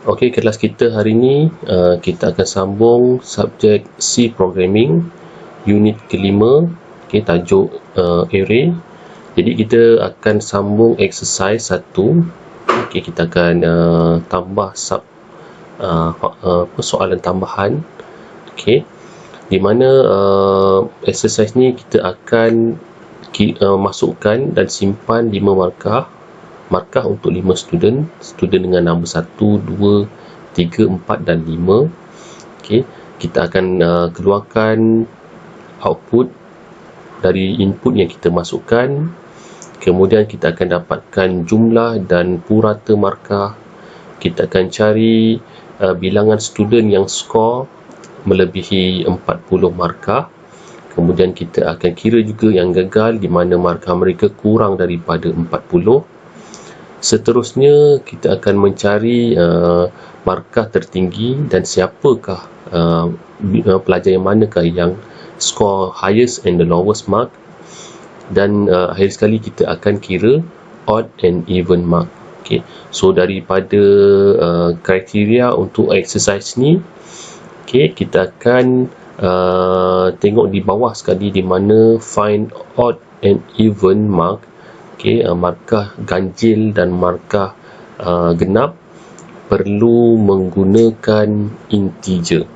Okey, kelas kita hari ini kita akan sambung subjek C Programming unit kelima. Okey, tajuk array. Jadi kita akan sambung exercise 1. Okey, kita akan tambah soalan tambahan. Okey, di mana exercise ni kita akan masukkan dan simpan 5 markah untuk 5 student dengan nombor 1, 2, 3, 4 dan 5. Okey, kita akan keluarkan output dari input yang kita masukkan. Kemudian kita akan dapatkan jumlah dan purata markah. Kita akan cari bilangan student yang skor melebihi 40 markah. Kemudian kita akan kira juga yang gagal di mana markah mereka kurang daripada 40. Seterusnya kita akan mencari markah tertinggi dan siapakah pelajar yang manakah yang score highest and the lowest mark. Dan akhir sekali kita akan kira odd and even mark. Okay. So daripada kriteria untuk exercise ni, okay, kita akan tengok di bawah sekali di mana find odd and even mark. Okay, markah ganjil dan markah genap perlu menggunakan integer.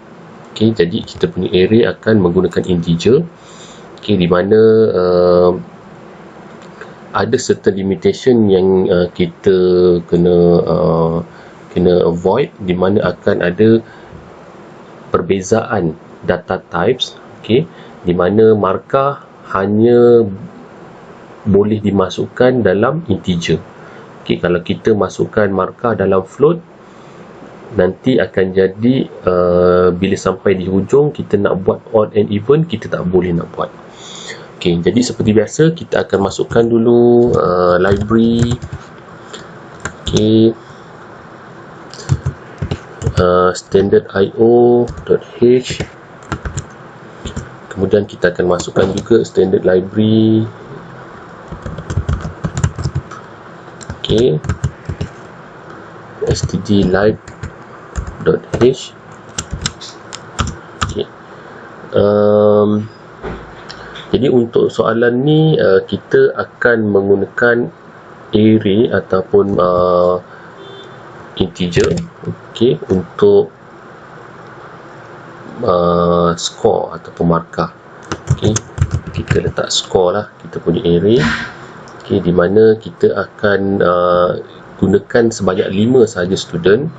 Okay, jadi kita punya array akan menggunakan integer. Okay, di mana ada certain limitation yang kita kena avoid, di mana akan ada perbezaan data types. Okay, di mana markah hanya boleh dimasukkan dalam integer. Okay, kalau kita masukkan markah dalam float, nanti akan jadi bila sampai di hujung kita nak buat odd and even, kita tak boleh nak buat. Okay, jadi seperti biasa kita akan masukkan dulu library. Okay, standard.io.h. Kemudian kita akan masukkan juga standard library. Okay, stdlib.h. Okay. Jadi untuk soalan ni kita akan menggunakan array ataupun integer, okay, untuk score ataupun markah. Okay, kita letak score lah, kita punya array. Okay, di mana kita akan gunakan sebanyak 5 sahaja student,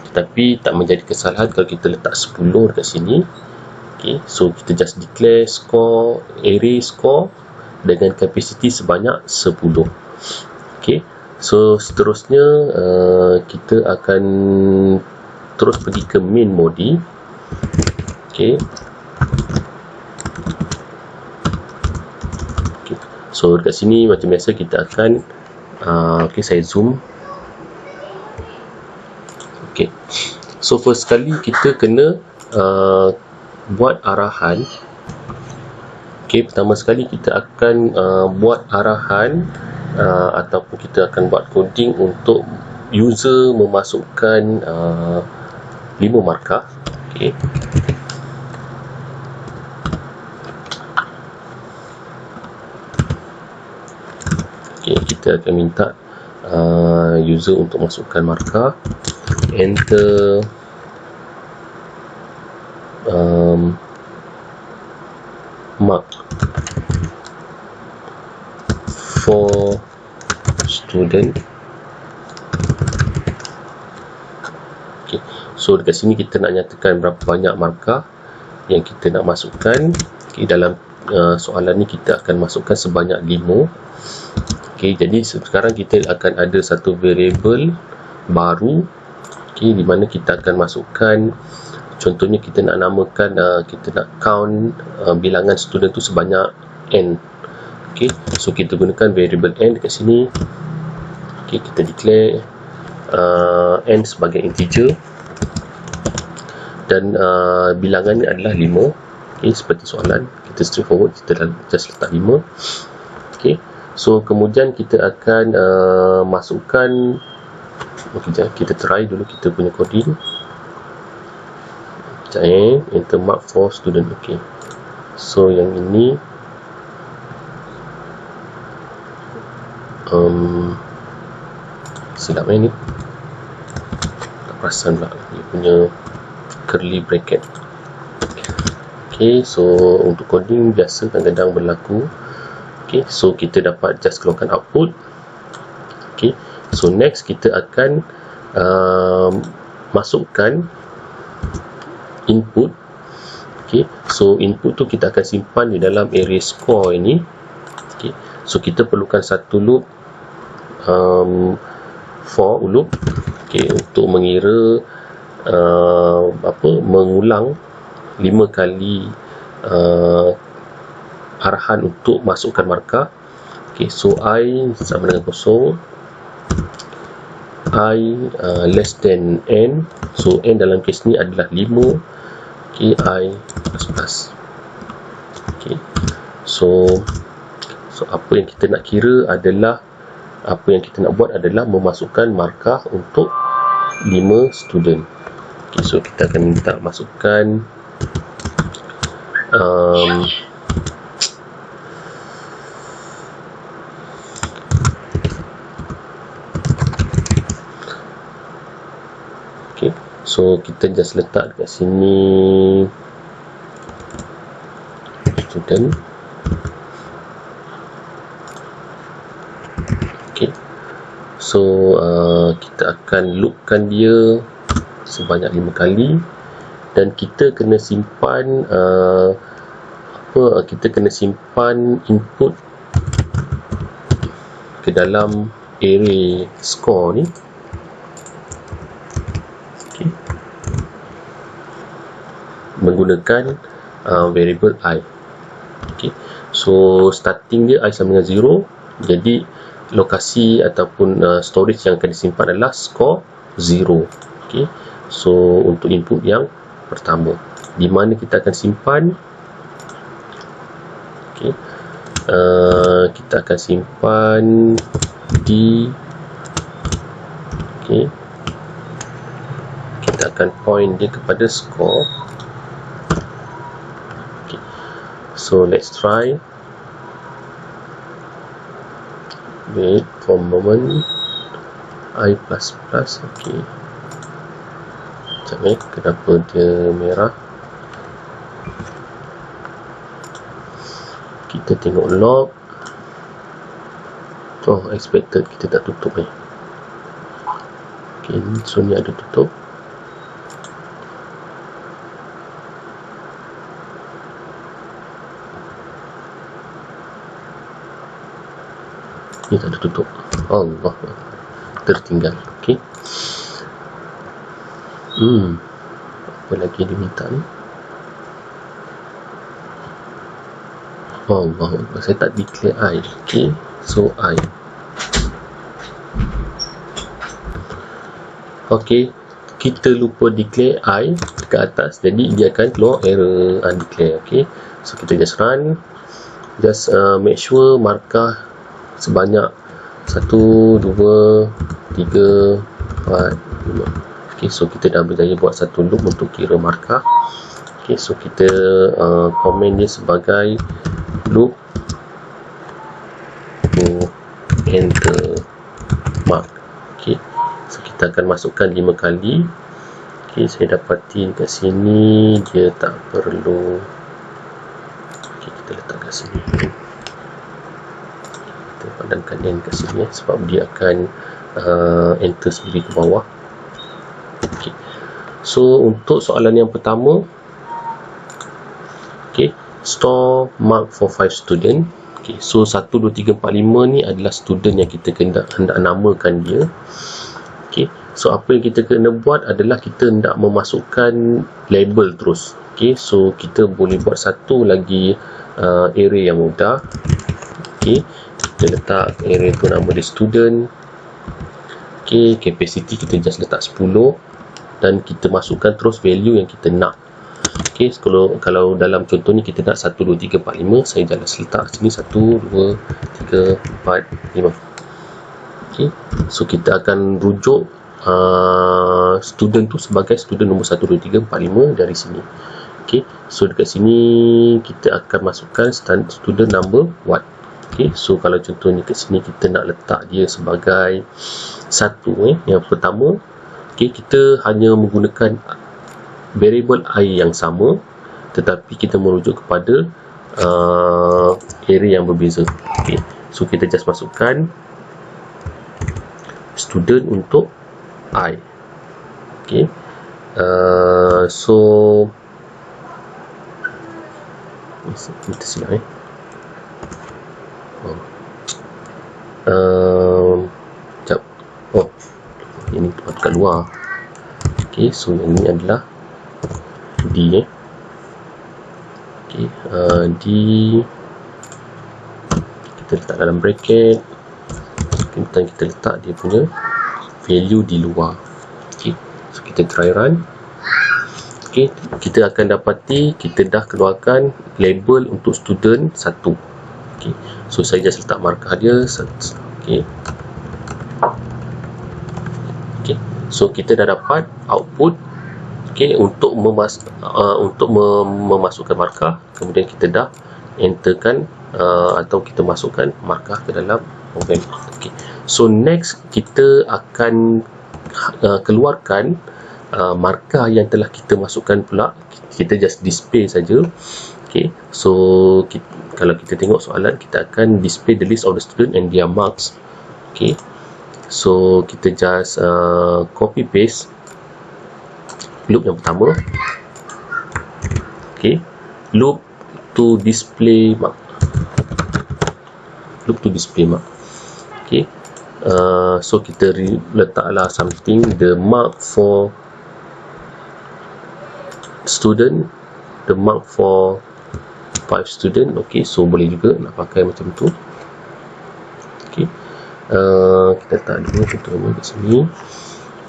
tetapi tak menjadi kesalahan kalau kita letak 10 dekat sini. Okay, so kita just declare score, array score dengan capacity sebanyak 10. Okay, so seterusnya kita akan terus pergi ke main mode. Okay. So dekat sini macam biasa kita akan okay, saya zoom. Okay, so first sekali kita kena buat arahan. Okay, pertama sekali kita akan buat arahan ataupun kita akan buat coding untuk user memasukkan 5 markah. Okay. Okay, kita akan minta user untuk masukkan markah. Enter mark for student. Okay, so dekat sini kita nak nyatakan berapa banyak markah yang kita nak masukkan. Okay, dalam soalan ni kita akan masukkan sebanyak 5. Okay, jadi sekarang kita akan ada satu variable baru. Okay, di mana kita akan masukkan, contohnya kita nak namakan, kita nak count bilangan student tu sebanyak n. Okay, so kita gunakan variable n dekat sini. Okay, kita declare n sebagai integer dan bilangan ni adalah 5. Okay, seperti soalan kita straightforward, kita just letak 5. Okay, so kemudian kita akan masukkan Okey, kita try dulu kita punya coding. Enter mark for student. Okey, so yang ini silap ni, tak perasan pula dia punya curly bracket. Okey, so untuk coding biasa kadang-kadang berlaku. Okey, so kita dapat just keluarkan output. Okey, so next kita akan masukkan input. Okey, so input tu kita akan simpan di dalam array score ini. Okey, so kita perlukan satu loop, for loop, okey, untuk mengira mengulang 5 kali arahan untuk masukkan markah. Okey, so I sama dengan kosong, I less than n, so n dalam kes ni adalah 5. Okey, I plus. Okey, so apa yang kita nak kira adalah, apa yang kita nak buat adalah memasukkan markah untuk 5 student. Okay, so kita akan minta masukkan okay, so kita just letak dekat sini student. Okay, so kita akan loopkan dia sebanyak 5 kali, dan kita kena simpan kita kena simpan input ke dalam array score ni. Okay, menggunakan variable I. Okay, so starting dia I sama dengan 0, jadi lokasi ataupun storage yang akan disimpan adalah score 0. Okay, so untuk input yang pertama, di mana kita akan simpan. Okay, kita akan simpan di, okay, kita akan point dia kepada score. Okay, so let's try. Wait for a moment. I++. Okay, sekejap kenapa dia merah. Kita tengok log. Oh, expected kita tak tutup ni. Okay, so ni ada tutup. Ni tak ada tutup. Allah, tertinggal. Okay, apa lagi diminta ni? Allah, saya tak declare I. Okay, so I. Okay, kita lupa declare I dekat atas, jadi dia akan keluar error undeclare. Okay, so kita just run, just make sure markah sebanyak 1, 2, 3, 4, 5. Okay, so kita dah berjaya buat satu loop untuk kira markah. Okay, so kita komen dia sebagai loop to enter mark. Okay, so kita akan masukkan 5 kali. Okay, saya dapati kat sini dia tak perlu. Okay, kita letak kat sini. Kita padankan n kat sini sebab dia akan enter sendiri ke bawah. Okay, so untuk soalan yang pertama, okay, store mark for 5 student. Okay, so 1, 2, 3, 4, 5 ni adalah student yang kita hendak namakan dia. Okay, so apa yang kita kena buat adalah kita hendak memasukkan label terus. Okay, so kita boleh buat satu lagi array yang mudah. Okay, kita letak array tu nama dia student. Okay, capacity kita just letak 10, dan kita masukkan terus value yang kita nak. Okay, kalau dalam contoh ni kita nak 1, 2, 3, 4, 5, saya just letak sini 1, 2, 3, 4, 5. Okay, so kita akan rujuk student tu sebagai student nombor 1, 2, 3, 4, 5 dari sini. Okay, so dekat sini kita akan masukkan student number what. Okay, so kalau contohnya kat sini kita nak letak dia sebagai 1, yang pertama, okay, kita hanya menggunakan variable i yang sama, tetapi kita merujuk kepada array yang berbeza. Okay, so kita just masukkan student untuk i. Okay, so kita silap sekejap. Ini tempat kat luar. Okay, so yang ini adalah D. Okay, D kita letak dalam bracket. Kita letak dia punya value di luar. Okay, so kita try run. Okay, kita akan dapati kita dah keluarkan label untuk student 1. Okay, so saya just letak markah dia. Okay, okay, so kita dah dapat output. Okay, untuk memasukkan markah, kemudian kita dah enterkan atau kita masukkan markah ke dalam program. Okay, so next kita akan keluarkan markah yang telah kita masukkan pula. Kita just display saja. Okay, so kalau kita tengok soalan, kita akan display the list of the student and their marks. Okay, so kita just copy paste loop yang pertama. Okay, loop to display mark. Loop to display mark. Okay, so kita letaklah something, the mark for student, the mark for 5 student. Okay, so boleh juga nak pakai macam tu. Okay, kita letak dulu contohnya kat sini.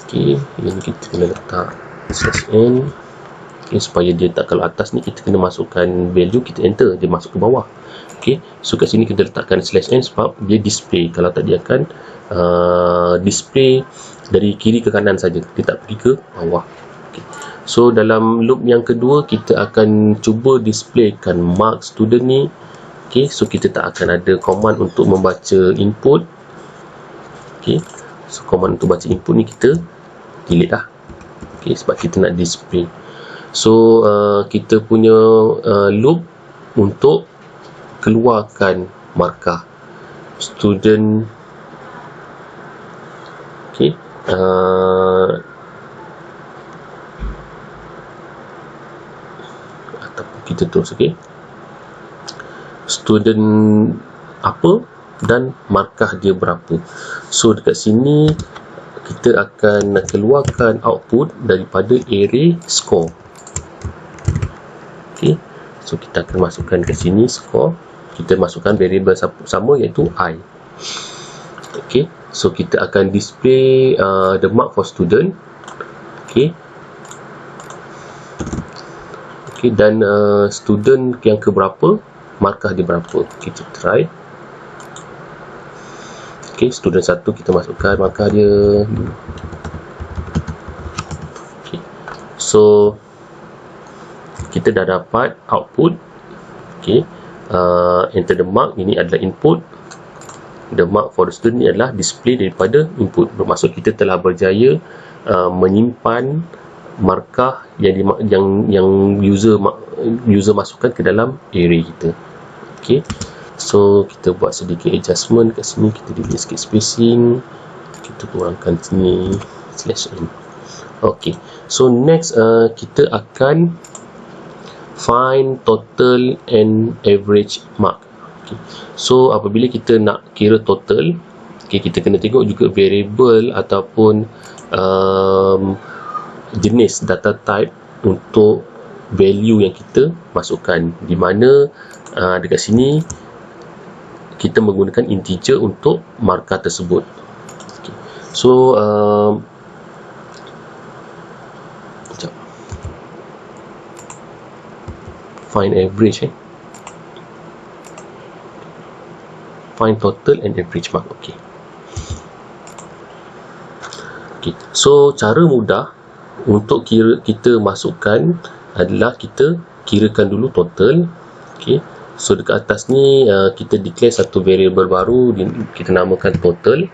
Okay, ini kita kena letak /n. Okay, supaya dia tak, kalau atas ni kita kena masukkan value, kita enter, dia masuk ke bawah. Okay, so kat sini kita letakkan /n sebab dia display. Kalau tak, dia akan display dari kiri ke kanan saja, dia tak pergi ke bawah. Okay, so dalam loop yang kedua kita akan cuba displaykan mark student ni. Okay, so kita tak akan ada command untuk membaca input. Okay, so command untuk baca input ni kita delete lah. Okay, sebab kita nak display. So kita punya loop untuk keluarkan markah student. Okay, ataupun kita terus. Okay, student apa dan markah dia berapa. So dekat sini kita akan keluarkan output daripada array score. Okay, so kita akan masukkan ke sini score. Kita masukkan variable sama iaitu i. Okay, so kita akan display the mark for student. Okay, okay, dan student yang keberapa, markah dia berapa. Kita try. Okay, student 1 kita masukkan markah dia. Okay, so kita dah dapat output. Okay, enter the mark, ini adalah input. The mark for the student ni adalah display daripada input. Bermaksud kita telah berjaya menyimpan markah yang user masukkan ke dalam array kita. Okay, so kita buat sedikit adjustment kat sini. Kita delete sikit spacing, kita kurangkan sini /n. Okay, so next kita akan find total and average mark. Okay, so apabila kita nak kira total, okay, kita kena tengok juga variable ataupun jenis data type untuk value yang kita masukkan, di mana dekat sini kita menggunakan integer untuk markah tersebut. Okay, so find average, find total and average mark. Okay, Okay. So cara mudah untuk kita masukkan adalah kita kirakan dulu total. Okay. So dekat atas ni kita declare satu variable baru, kita namakan total.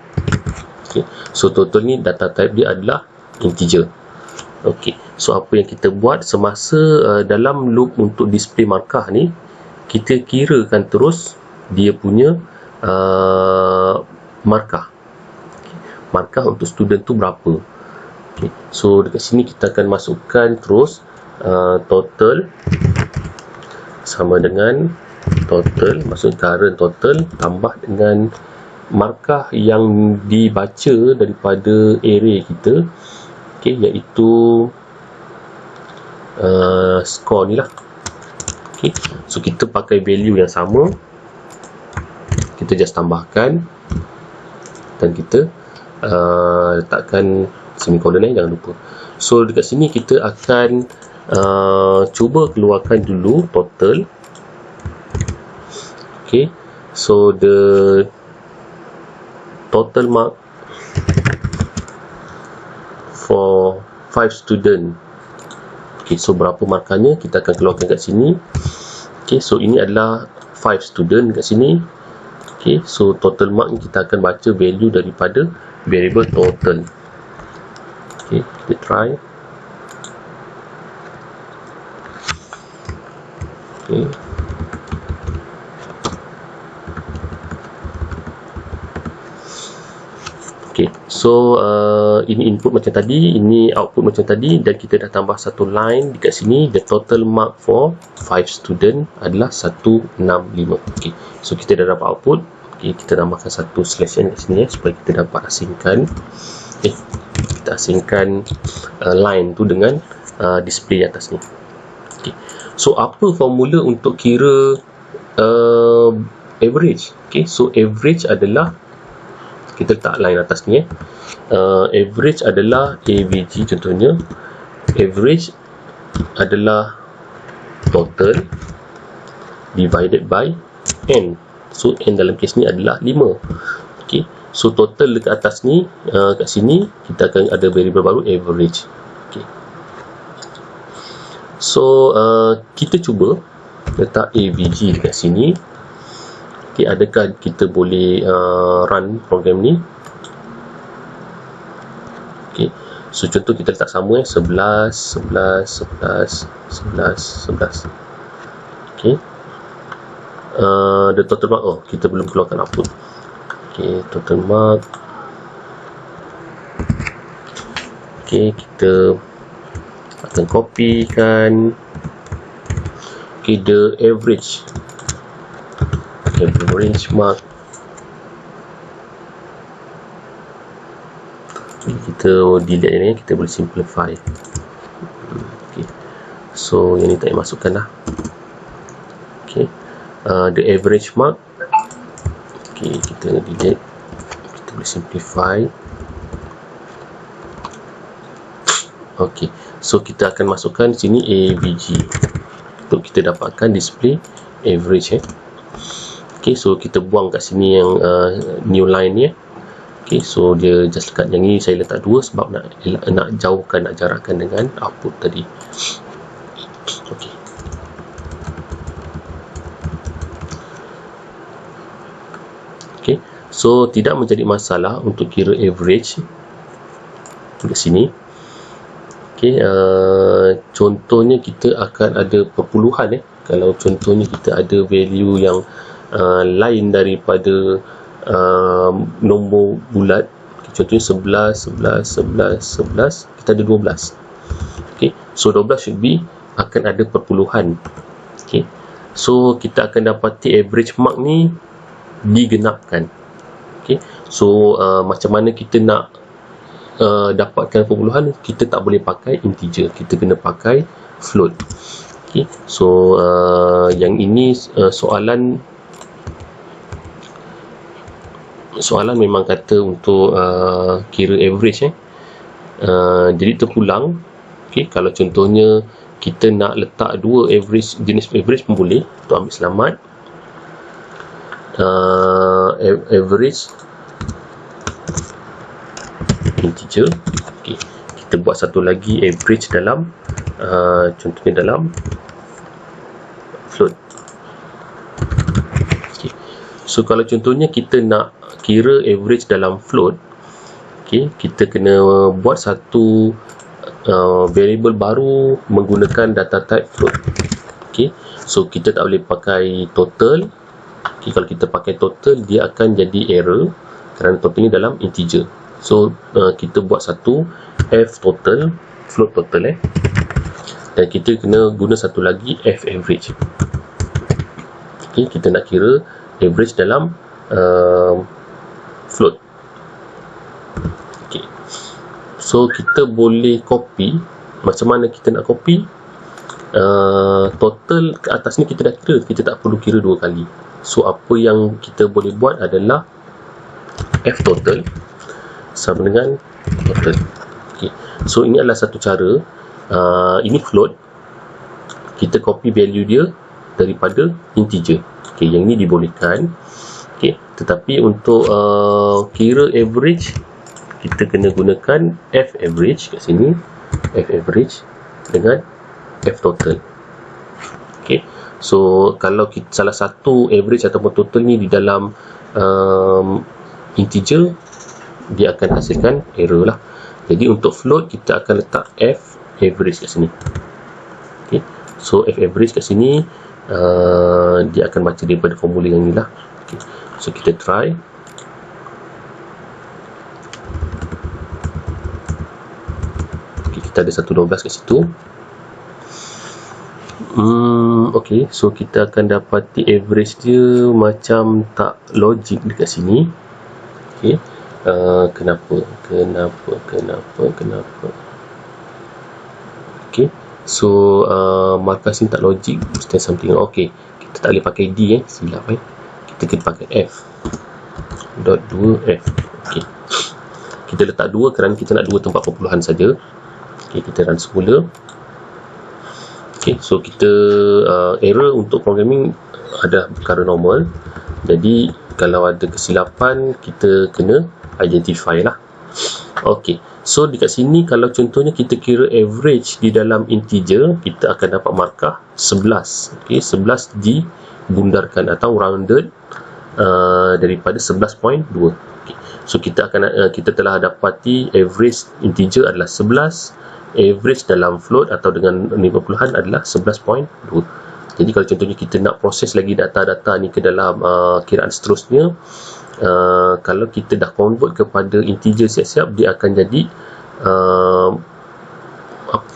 Okay. So total ni data type dia adalah integer. Okay. So apa yang kita buat semasa dalam loop untuk display markah ni, kita kirakan terus dia punya markah. Okay. Markah untuk student tu berapa. Okay. So dekat sini kita akan masukkan terus total sama dengan total, maksud current total tambah dengan markah yang dibaca daripada array kita, okay, iaitu score ni lah. Okay. So kita pakai value yang sama, kita just tambahkan dan kita letakkan semicolon jangan lupa. So dekat sini kita akan cuba keluarkan dulu total. Okay, so the total mark for 5 student. Okay, so berapa markahnya kita akan keluarkan kat sini. Okay, so ini adalah 5 student kat sini. Okay, so total mark kita akan baca value daripada variable total. Okay, kita try. Okay. Okay, so ini input macam tadi, ini output macam tadi, dan kita dah tambah satu line dekat sini. The total mark for 5 student adalah 165. Okay, so kita dah dapat output. Okay, kita tambahkan satu slash n kat sini supaya kita dapat asingkan. Okay, kita asingkan line tu dengan display atas ni. Okay, so apa formula untuk kira average? Okay, so average adalah, kita letak line atas ni average adalah AVG. Contohnya average adalah total divided by n. So n dalam kes ni adalah 5. Okay, so total dekat atas ni, kat sini kita akan ada variable baru average. Okay, so kita cuba letak AVG dekat sini. Okay, adakah kita boleh run program ni? Okay, so contoh kita letak sama 11, 11, 11, 11, 11. Okay, the total mark, oh kita belum keluarkan output. Okay, total mark. Okay, kita akan copykan. Okay, the average mark. Kita delete ni, kita boleh simplify. Okay, so yang ni tak payah masukkan lah. Okay, the average mark. Okay, kita delete, kita boleh simplify. Okay, so kita akan masukkan sini AVG untuk kita dapatkan display average. Okay, so kita buang kat sini yang new line ni. Okay, so dia just dekat yang ni saya letak 2 sebab nak jauhkan, nak jarakkan dengan output tadi. Okay, okay, so tidak menjadi masalah untuk kira average di sini. Okay, contohnya kita akan ada perpuluhan. Kalau contohnya kita ada value yang lain daripada nombor bulat, contohnya 11, 11, 11, 11, kita ada 12. Okay, so 12 should be akan ada perpuluhan. Okay, so kita akan dapati average mark ni digenapkan. Okay, so macam mana kita nak dapatkan perpuluhan? Kita tak boleh pakai integer, kita kena pakai float. Okay, so yang ini soalan memang kata untuk kira average. Jadi terpulang. Okay, kalau contohnya kita nak letak dua average, jenis average pun boleh. Untuk ambil selamat, average integer kita buat satu lagi average dalam contohnya dalam float. Okay. So kalau contohnya kita nak kira average dalam float, okay, kita kena buat satu variable baru menggunakan data type float. Okay. So kita tak boleh pakai total. Okay, kalau kita pakai total, dia akan jadi error kerana total ni dalam integer. So kita buat satu f total, float total dan kita kena guna satu lagi f average. Okay, kita nak kira average dalam float. Okay. So kita boleh copy. Macam mana kita nak copy? Total ke atas ni kita dah kira, kita tak perlu kira dua kali. So apa yang kita boleh buat adalah f total sama dengan total. Okay. So ini adalah satu cara. Ini float, kita copy value dia daripada integer. Okay, yang ini dibolehkan. Okay, tetapi untuk kira average, kita kena gunakan f average kat sini, f average dengan f total. Okay, so kalau kita, salah satu average ataupun total ni di dalam integer, dia akan hasilkan error lah. Jadi untuk float kita akan letak f average kat sini. Okay. So f average kat sini dia akan baca daripada formula yang ni lah. Okay. So kita try. Okay, kita ada 112 kat situ. Okay, so kita akan dapati average dia macam tak logik dekat sini. Okay. Kenapa? Okay, so markah sini tak logik, mesti something. Okay, kita tak boleh pakai D silap kita kena pakai F dot 2F. Okay, kita letak 2 kerana kita nak 2 tempat perpuluhan saja. Okay, kita run semula. Okay, so kita error untuk programming ada perkara normal. Jadi kalau ada kesilapan, kita kena identify lah. Ok, so dekat sini kalau contohnya kita kira average di dalam integer, kita akan dapat markah 11. Ok, 11 dibundarkan atau rounded daripada 11.2. Okay. So kita akan kita telah dapati average integer adalah 11, average dalam float atau dengan 50-an adalah 11.2. Jadi kalau contohnya kita nak proses lagi data-data ni ke dalam kiraan seterusnya, kalau kita dah convert kepada integer siap-siap, dia akan jadi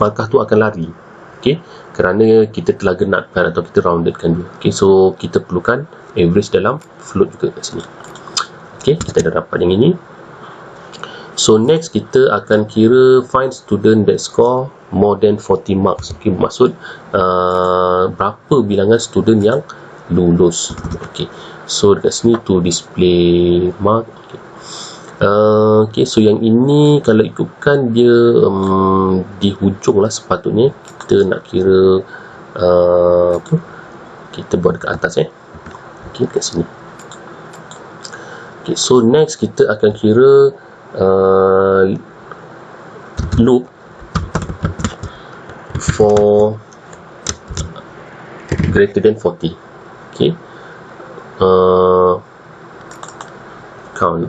markah tu akan lari. Okay, kerana kita telah genapkan atau kita roundedkan dia. Okay, so kita perlukan average dalam float juga kat sini. Okay, kita dah dapat yang ini. So next kita akan kira find student that score more than 40 marks. Okay, maksud berapa bilangan student yang lulus. Okay, so dekat sini to display mark. Okay. Okay, so yang ini kalau ikutkan dia di hujung lah sepatutnya. Kita nak kira apa? Kita buat dekat atas Okay, dekat sini. Okay, so next kita akan kira loop for greater than 40. Okay, count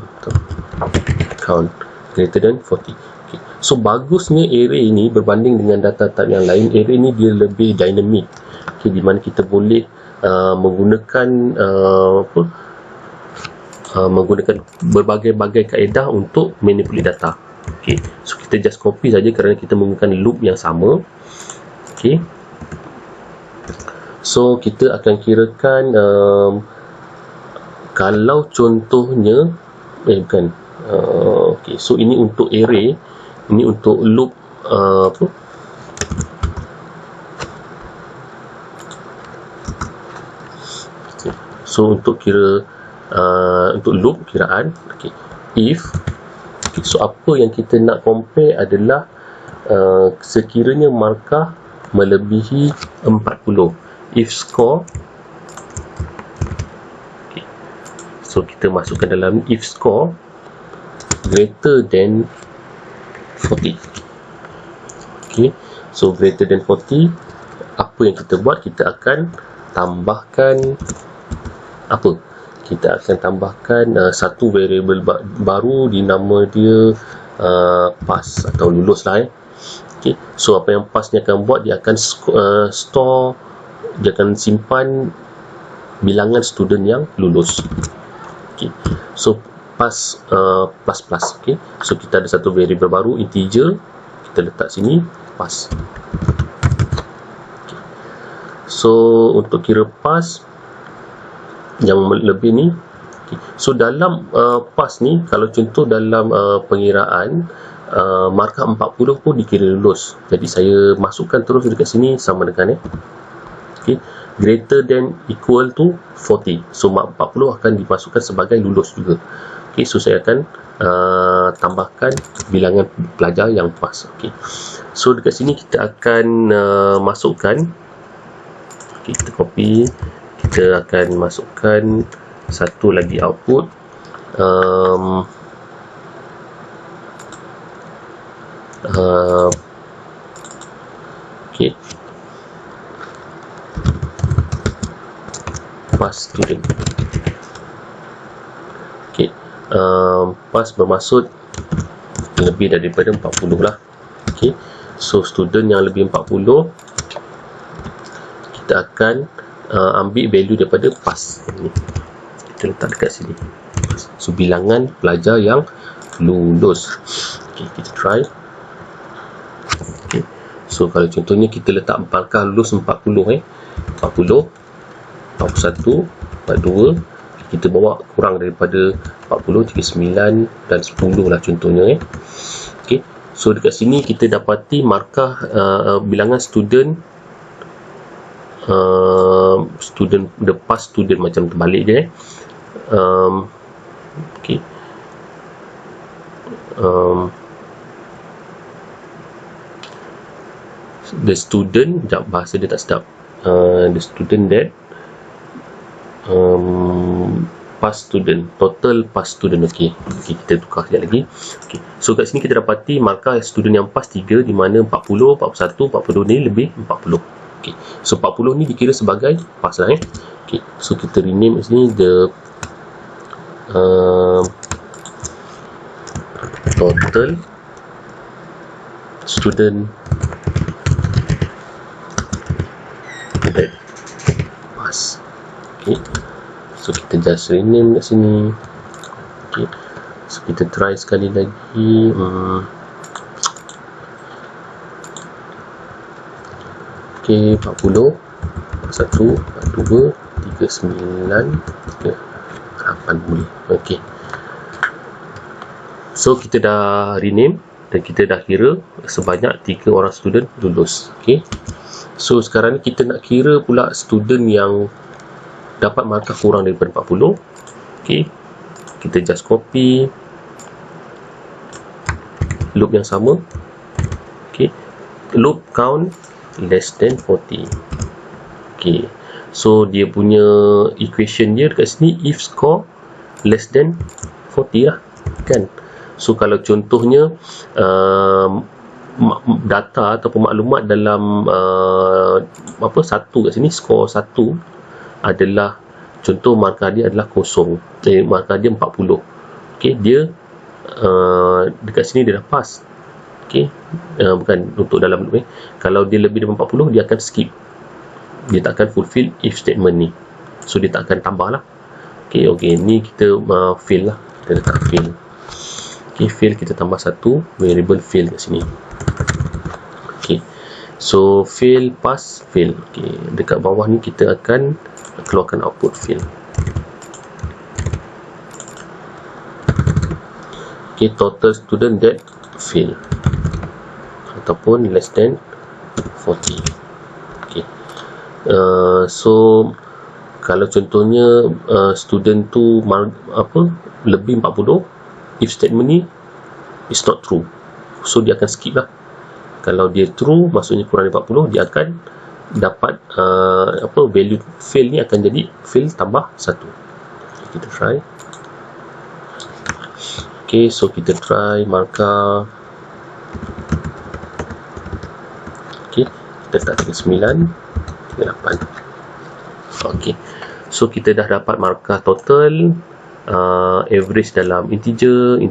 greater than 40. Okay. So bagusnya array ini berbanding dengan data type yang lain, array ini dia lebih dynamic. Okay, di mana kita boleh menggunakan menggunakan berbagai-bagai kaedah untuk manipulate data. Okay, so kita just copy saja kerana kita menggunakan loop yang sama. Okay, so kita akan kirakan kalau contohnya bukan okay, so ini untuk array, ini untuk loop apa? Okay. So untuk kira untuk loop kiraan, okay, if okay, so apa yang kita nak compare adalah sekiranya markah melebihi 40, if score. Okay. So kita masukkan dalam if score greater than 40. Okay, so greater than 40, apa yang kita buat? Kita akan tambahkan apa? Kita akan tambahkan satu variable baru, di nama dia pass atau lulus lah. Okay, so apa yang pass ni akan buat, dia akan store, dia akan simpan bilangan student yang lulus. Okay, so pass plus plus. Okay, so kita ada satu variable baru, integer, kita letak sini pass. Okay, so untuk kira pass yang lebih ni, okay, so dalam pass ni, kalau contoh dalam pengiraan markah 40 pun dikira lulus. Jadi saya masukkan terus dekat sini sama dengan okay, greater than equal to 40, so 40 akan dimasukkan sebagai lulus juga. Okay, so saya akan tambahkan bilangan pelajar yang pass. Okay, so dekat sini kita akan masukkan, okay, kita copy, kita akan masukkan satu lagi output, okay, pass student. Okay, pass bermaksud lebih daripada 40 lah. Okay, so student yang lebih 40, kita akan ambil value daripada pass ni, kita letak dekat sini. So bilangan pelajar yang lulus. Okay, kita try. Okay, so kalau contohnya kita letak markah lulus 40, 40, 41, 42, kita bawa kurang daripada 40, 39 dan 10 lah contohnya. Okay, so dekat sini kita dapati markah bilangan student, the pass student, macam terbalik je. Okay, the student, bahasa dia tak sedap, the student that pass student, total pass student. Okay, kita tukar sekejap lagi. Okay, so kat sini kita dapati markah student yang pass 3, di mana 40, 41, 42 ni lebih 40. Okay, so 40 ni dikira sebagai pass lah. Okay, so kita rename sini the total student that pass. Okay, so kita just rename kat sini. Okay, so kita try sekali lagi. Okay, 40, 41, 42, 39, 80. Okay, so kita dah rename dan kita dah kira sebanyak 3 orang student lulus. Okay, so sekarang ni kita nak kira pula student yang dapat markah kurang daripada 40. Okay, kita just copy loop yang sama. Okay, loop count less than 40. Okay, so dia punya equation dia dekat sini, if score less than 40 lah kan. So kalau contohnya data ataupun maklumat dalam satu kat sini, skor 1 adalah, contoh markah dia adalah kosong, markah dia 40. Okay, dia dekat sini dia dah pass. Okay, bukan untuk dalam loop. Kalau dia lebih daripada 40, dia akan skip, dia tak akan fulfill if statement ni, so dia tak akan tambah lah. Okay, ni kita fail lah, kita letak fail. Okay, fail, kita tambah satu variable fail kat sini. Okay, so fail, pass, fail. Okay, dekat bawah ni kita akan keluarkan output fail. Okay, total student that fail ataupun less than 40. Okay, so kalau contohnya student tu lebih 40, if statement ni is not true, so dia akan skip lah. Kalau dia true, maksudnya kurang dari 40, dia akan dapat value fail ni akan jadi fail tambah 1. Okay, kita try. Okay, so kita try markah Okey, kita letak 39, 38. Okey, so kita dah dapat markah total, average dalam integer,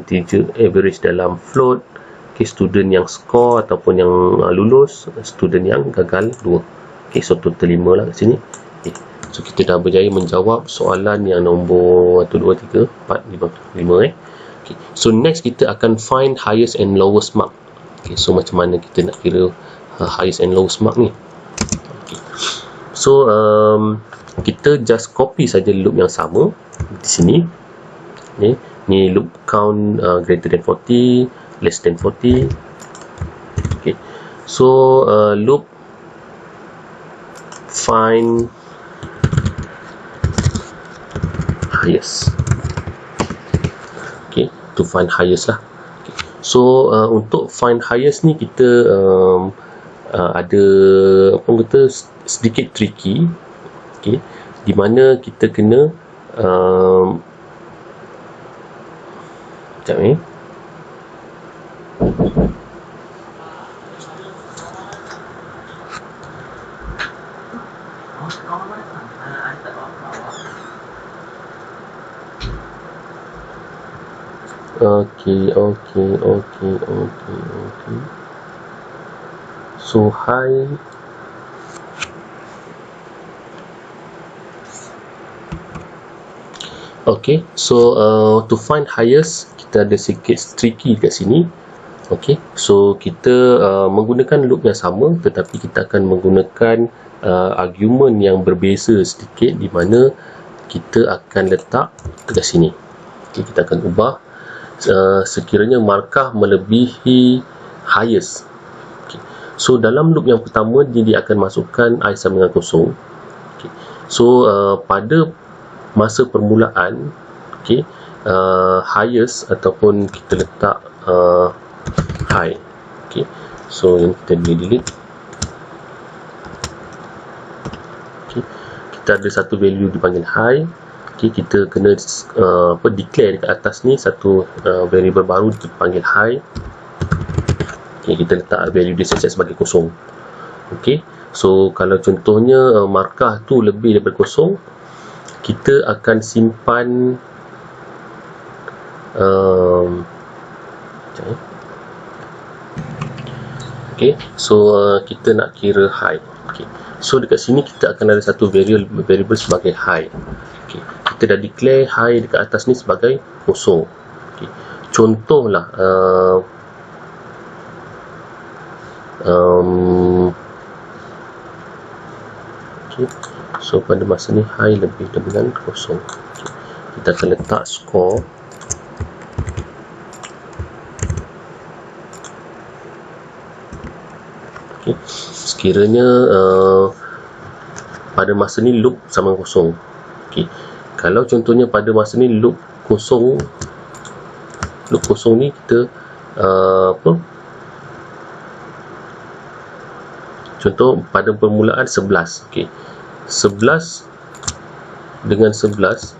average dalam float. Okey, student yang score ataupun yang lulus, student yang gagal 2. Okey, so total 5 lah kat sini. Okay. So kita dah berjaya menjawab soalan yang nombor 1, 2, 3, 4, 5 Okay. So next kita akan find highest and lowest mark. Okay. So macam mana kita nak kira highest and lowest mark ni? Okay. So kita just copy saja loop yang sama di sini. Okay. Ni loop count greater than 40, less than 40. Okay. So loop find highest. Okay, to find highest lah. Okay. So untuk find highest ni kita ada apa kata sedikit tricky. Okay, di mana kita kena sekejap ni. Okay. So high. Okay, so to find highest kita ada sedikit tricky kat sini. Okay, so kita menggunakan loop yang sama, tetapi kita akan menggunakan argument yang berbeza sedikit, di mana kita akan letak dekat sini. Okay, kita akan ubah sekiranya markah melebihi highest. Okay. So dalam loop yang pertama dia akan masukkan I sama dengan kosong. Okay. So pada masa permulaan, okay, highest ataupun kita letak high. Okay. So yang kita boleh delete. Okay. Kita ada satu value dipanggil high. Okay, kita kena declare dekat atas ni satu variable baru dipanggil high. Okay, kita letak value dia set sebagai kosong. Okay, so kalau contohnya markah tu lebih daripada kosong, kita akan simpan okay, so kita nak kira high. Okay, so dekat sini kita akan ada satu variable sebagai high. Okay, kita dah declare high dekat atas ni sebagai kosong. Okay. Contohlah okay. So pada masa ni high lebih dengan kosong. Okay. Kita akan letak score. Okay. Sekiranya pada masa ni loop sama kosong. Okay. Kalau contohnya pada masa ni loop kosong ni kita contoh pada permulaan 11. Okay. 11 dengan 11,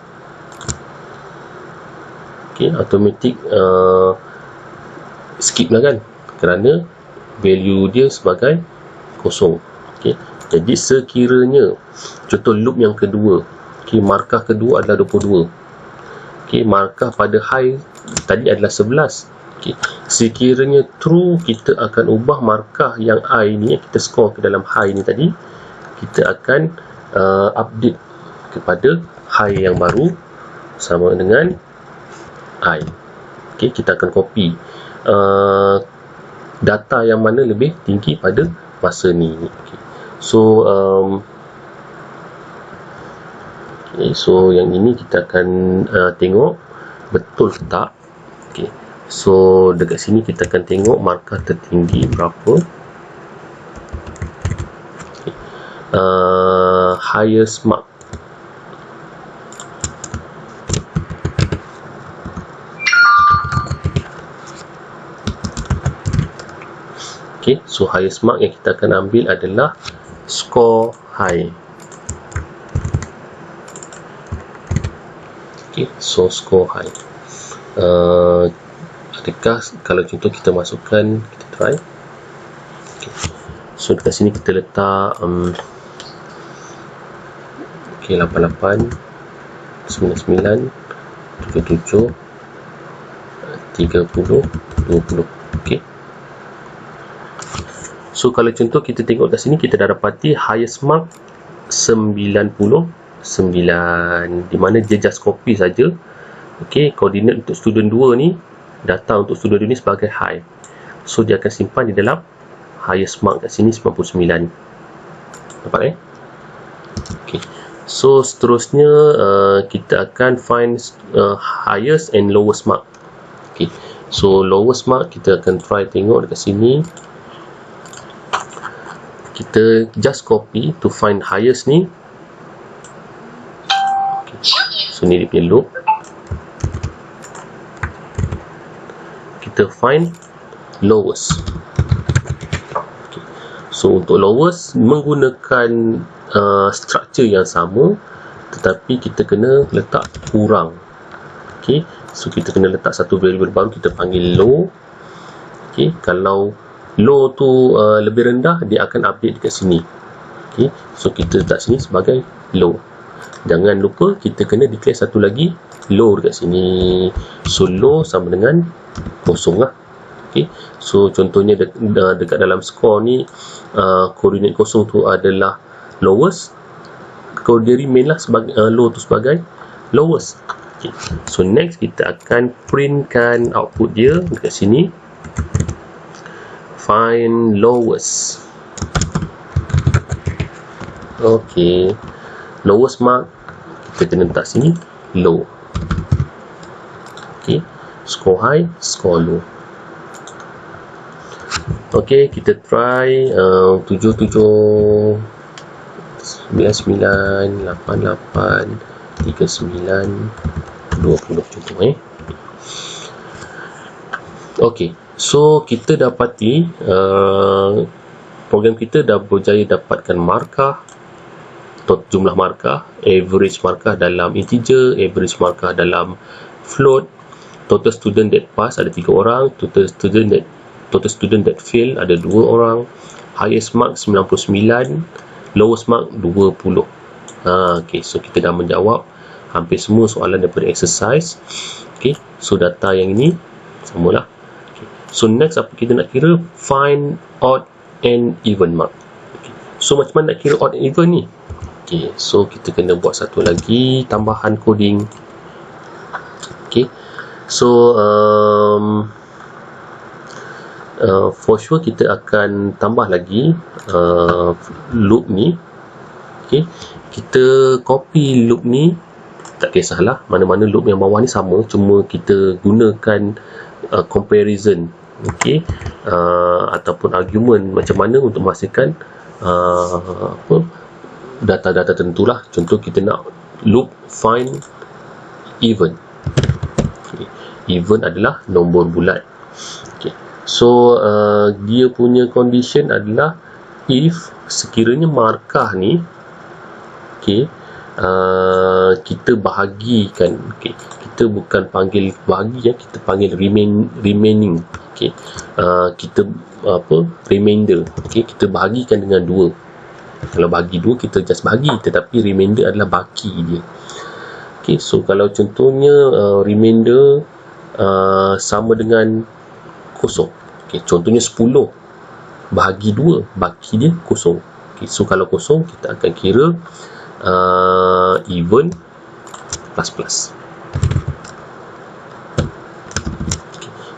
okay, automatic skip lah kan, kerana value dia sebagai kosong. Okay. Jadi sekiranya contoh loop yang kedua, okay, markah kedua adalah 22. Okay, markah pada high tadi adalah 11. Okay. Sekiranya true, kita akan ubah markah yang I ni, kita score ke dalam high ni tadi, kita akan update kepada high yang baru sama dengan I. Okay, kita akan copy data yang mana lebih tinggi pada masa ni. Okay. So okay, so yang ini kita akan tengok betul tak. Okay. So dekat sini kita akan tengok markah tertinggi berapa. Okay. Highest mark. Okay, so highest mark yang kita akan ambil adalah score high. Okay, so score high. Adakah kalau contoh kita masukkan, kita try. Okay. So dekat sini kita letak 88 99 77 30 20. Okey. So kalau contoh kita tengok kat sini, kita dah dapati highest mark 99, di mana dia just copy saja. Okey, koordinat untuk student 2 ni, data untuk student 2 ni sebagai high. So dia akan simpan di dalam highest mark kat sini 99. Nampak Okey. So seterusnya kita akan find highest and lowest mark. Okey. So lowest mark kita akan try tengok dekat sini. Kita just copy to find highest ni. Okay. So ni dia punya loop. Kita find lowest. Okay. So untuk lowest menggunakan structure yang sama, tetapi kita kena letak kurang. Okay. So kita kena letak satu variable baru, kita panggil low. Okay. Kalau low tu lebih rendah, dia akan update dekat sini. Okay. So kita letak sini sebagai low. Jangan lupa kita kena declare satu lagi low dekat sini. So low sama dengan kosong lah. Okay. So contohnya dekat dalam score ni, koordinat kosong tu adalah lowest. Kalau dia remain lah sebagai low tu sebagai lowest. Okay. So next kita akan printkan output dia dekat sini. Find lowest. Okay, lowest mark kita kena letak sini low. Okay, score high, score low. Okay, kita try 77 99 88 39 20 contoh Okay. So kita dapati program kita dah berjaya dapatkan markah, jumlah markah, average markah dalam integer, average markah dalam float, total student that pass ada 3 orang, total student that fail ada 2 orang, highest mark 99, lowest mark 20. Okay, so kita dah menjawab hampir semua soalan daripada exercise. Okay, so data yang ini samalah. So next apa kita nak kira? Find odd and even mark. Okay. So macam mana nak kira odd and even ni? Okay. So kita kena buat satu lagi tambahan coding. Okay. So for sure kita akan tambah lagi loop ni. Okay. Kita copy loop ni, tak kisahlah mana-mana loop yang bawah ni sama, cuma kita gunakan comparison, okay, ataupun argument macam mana untuk memastikan data-data tentulah. Contoh kita nak loop find even. Okay. Even adalah nombor bulat. Okay. So dia punya condition adalah if sekiranya markah ni, okay, kita bahagikan. Okay. Kita bukan panggil bahagi, kita panggil remaining. Okay. Kita remainder. Okay. Kita bahagikan dengan 2. Kalau bagi 2 kita just bagi, tetapi remainder adalah baki dia. Okay. So kalau contohnya remainder sama dengan kosong. Okay. Contohnya 10 bahagi 2, baki dia kosong. Okay. So kalau kosong kita akan kira even plus.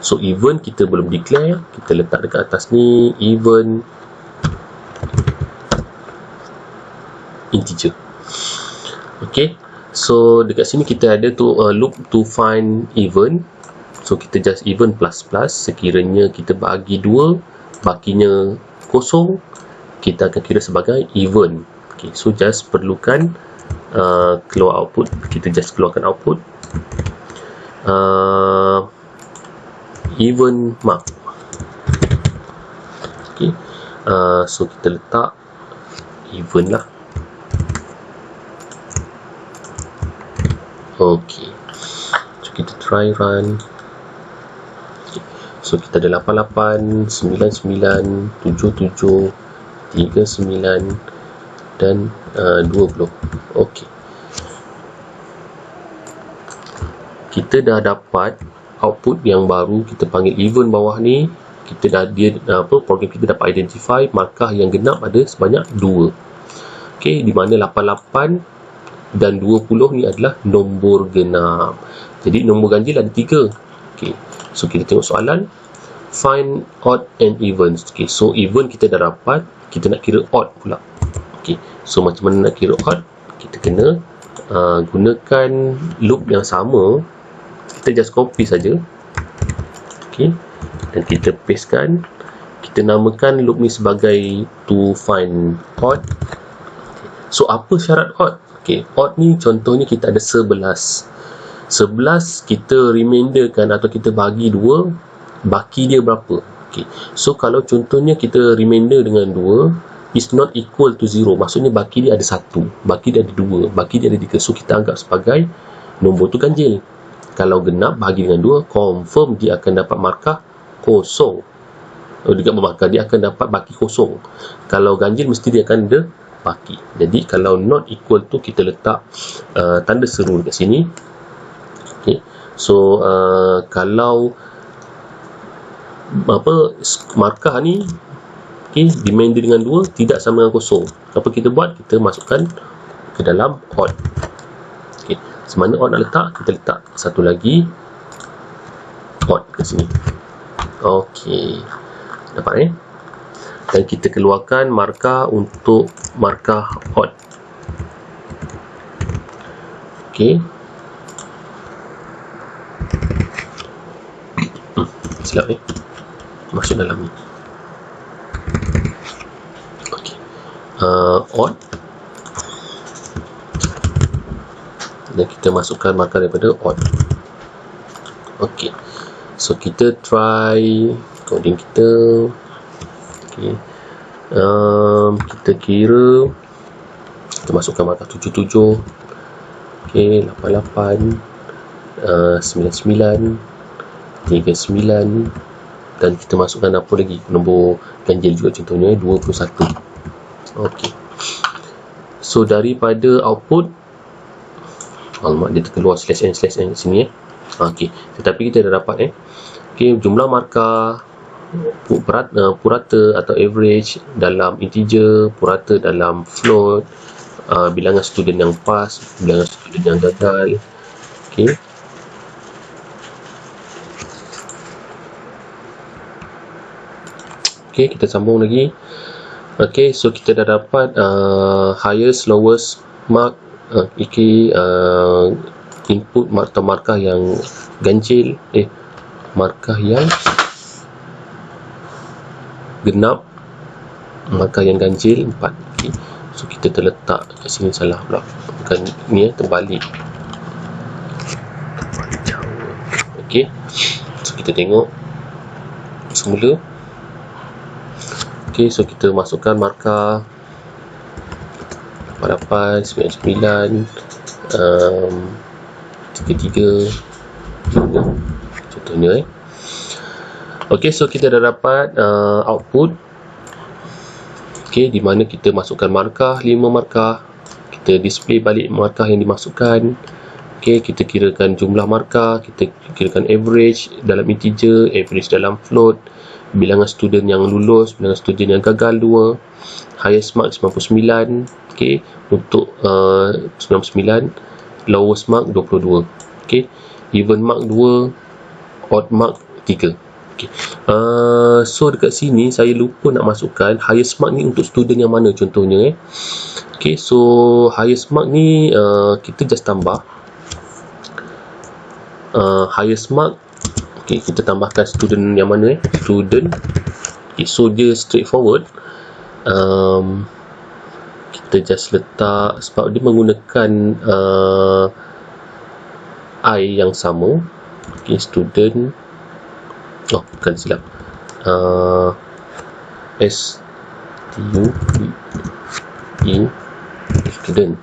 So even kita belum declare, kita letak dekat atas ni even integer. Okay. So dekat sini kita ada tu loop to find even. So kita just even plus. Sekiranya kita bagi 2, bakinya kosong, kita akan kira sebagai even. Okay. So just perlukan keluar output. Kita just keluarkan output even mark. Okay. So kita letak even lah. Okay. So kita try run. Okay. So kita ada 88 99 77 39 dan 20. Okey, kita dah dapat output yang baru, kita panggil event bawah ni. Kita dah, program kita dapat identify markah yang genap ada sebanyak 2. Okey, di mana 88 dan 20 ni adalah nombor genap. Jadi nombor ganjil ada 3. Okey, so kita tengok soalan, find odd and evens. Okey, so event kita dah dapat, kita nak kira odd pula. Okey, so macam mana nak kira odd? Kita kena gunakan loop yang sama. Kita just copy saja. Okey, dan kita pastekan. Kita namakan loop ni sebagai to find odd. So apa syarat odd? Okey, odd ni contohnya kita ada 11. 11 kita remainderkan atau kita bagi 2, baki dia berapa? Okey, so kalau contohnya kita remainder dengan 2 is not equal to 0, maksudnya baki dia ada 1, baki dia ada 2, baki dia ada 3. So kita anggap sebagai nombor tu ganjil. Kalau genap bahagi dengan 2, confirm dia akan dapat markah kosong. Dekat markah dia akan dapat baki kosong. Kalau ganjil mesti dia akan ada baki. Jadi kalau not equal tu kita letak tanda seru dekat sini. Okay. So kalau markah ni remainder dengan 2 tidak sama dengan kosong, apa kita buat? Kita masukkan ke dalam odd. Okay. Semana odd nak letak, kita letak satu lagi odd ke sini. Okey, dapat dan kita keluarkan markah untuk markah odd. Okey, silap masuk dalam ni. Okey, odd, dan kita masukkan markah daripada odd. Okey, so kita try coding kita. Okey, kita kira, kita masukkan markah 77. Okey, 88, 99, 39, dan kita masukkan apa lagi? Nombor ganjil juga, contohnya 21. Okey, so daripada output, alamak dia terkeluar /n sini Okey, tetapi kita dah dapat okey, jumlah markah, purata atau average dalam integer, purata dalam float, bilangan student yang pas, bilangan student yang gagal. Okey, okey, kita sambung lagi. Okey, so kita dah dapat highest, lowest mark, input atau markah yang ganjil, markah yang genap, markah yang ganjil 4. Okay. So kita terletak kat sini, salah pula, bukan ni terbalik. Okey, so kita tengok semula. Okey, so kita masukkan markah 88, 99, 33 contohnya. Okey, so kita dah dapat output. Okey, di mana kita masukkan markah 5 markah, kita display balik markah yang dimasukkan. Okey, kita kirakan jumlah markah, kita kirakan average dalam integer, average dalam float, bilangan student yang lulus, bilangan student yang gagal 2, highest mark 99. Okey, untuk 99, lowest mark 22. Okey, even mark 2, odd mark 3. Okey, so dekat sini saya lupa nak masukkan highest mark ni untuk student yang mana contohnya. Okey, so highest mark ni kita just tambah highest mark. Okey, kita tambahkan student yang mana student. Okay, so dia straightforward. Kita just letak, sebab dia menggunakan I yang sama. Okay, student, oh bukan, silap, student.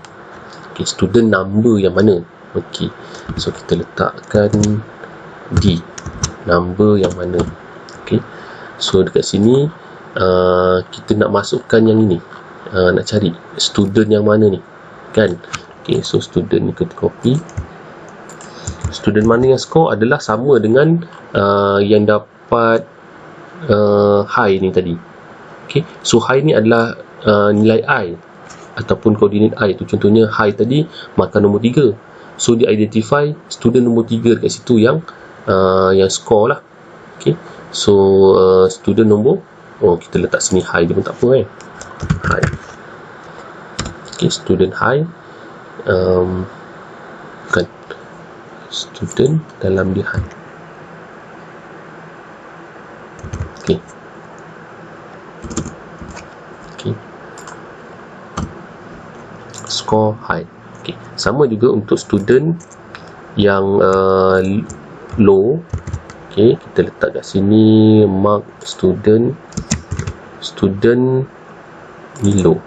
Okay, student number yang mana. Okay, so kita letakkan D, number yang mana. Okay, so dekat sini kita nak masukkan yang ini, nak cari student yang mana ni kan. Okay, so student ni kita copy. Student mana yang score adalah sama dengan yang dapat high ni tadi. Okay, so high ni adalah nilai I ataupun koordinat I tu. Contohnya high tadi markah nombor 3, so dia identify student nombor 3 dekat situ yang score lah. Okay, so student nombor, kita letak sini high dia pun tak apa kan, high. Okay, student high, bukan student dalam dia high. Okay. Okay. Score high. Okay. Sama juga untuk student yang low. Okay, kita letak kat sini mark student ni low.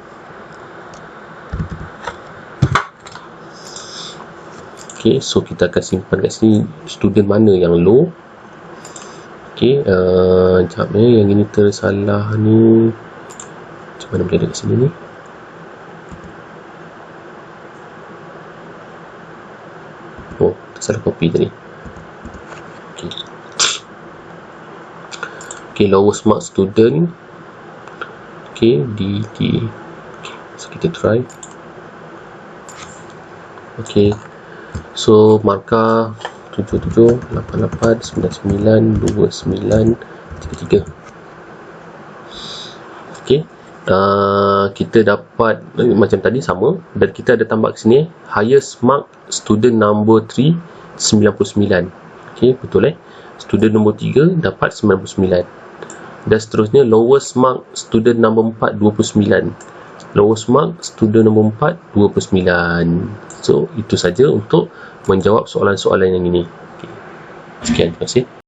Okay, so kita akan simpan kat sini student mana yang low. Okay, sekejap yang ini tersalah ni. Macam mana boleh ada kat sini ni? Oh, tersalah copy tadi. Okay. Okay, lowest mark student. Okay, D. Okay, so kita try. Okay, so markah 77, 88, 99, 29, 33. Okay, kita dapat macam tadi sama, dan kita ada tambah ke sini highest mark student number 3 99. Okay, betul student nombor 3 dapat 99, dan seterusnya lowest mark student number 4 29, lowest mark student nombor 4 29. So itu saja untuk menjawab soalan-soalan yang ini. Okay. Sekian, terima kasih.